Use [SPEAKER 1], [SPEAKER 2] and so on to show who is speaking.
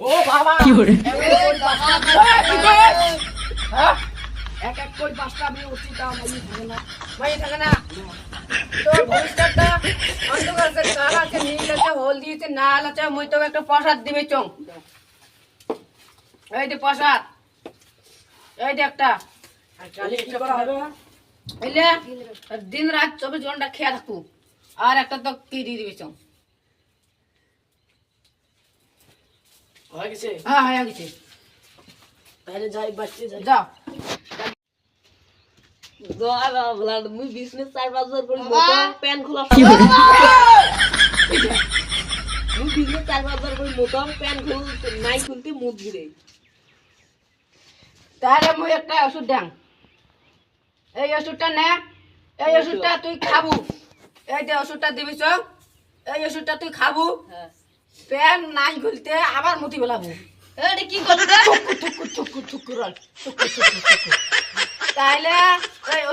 [SPEAKER 1] ও বাবা
[SPEAKER 2] কি করে?
[SPEAKER 1] এক এক করে পাঁচটা আমি উঠছি তাও মাই থাকে না তোর ভবিষ্যৎটা অন্ধকার আছে, কাল আছে, নীল আছে, হলদি আছে, নাল আছে, মুই তোকে একটা প্রসাদ দিবে চং। এই যে প্রসাদ, এই যে একটা
[SPEAKER 3] কি করা হবে?
[SPEAKER 1] এলে দিন রাত 24 ঘন্টা খেয়ে থাকু। আর একটা তো কি দিয়ে দিবে চং।
[SPEAKER 3] হয়ে গেছে?
[SPEAKER 1] হ্যাঁ হয়ে গেছে,
[SPEAKER 3] তাহলে যাই বাচ্চা যাই।
[SPEAKER 1] যাও।
[SPEAKER 3] মুই বিজনেস 4-5 করে মোটা প্যান খোলা
[SPEAKER 2] কি করে?
[SPEAKER 3] মুই বিজনেস 4-5 করে মোটা প্যান খুলতে নাই খুলতে মুখ ঘুরে।
[SPEAKER 1] তাহলে মুই একটা ওষুধ দেন, এই ওষুধটা নে, এই ওষুধটা তুই খাবু। এই যে ওষুধটা দিবি চং, এই ওষুধটা তুই খাবু।
[SPEAKER 3] হ্যাঁ
[SPEAKER 1] প্যান নাই খুলতে আবার মুতি বেলাবো।
[SPEAKER 3] এটা কি করবে?
[SPEAKER 1] থুকু থুকু থুকু থুকু রল থুকু থুকু থুকু। তাইলে এই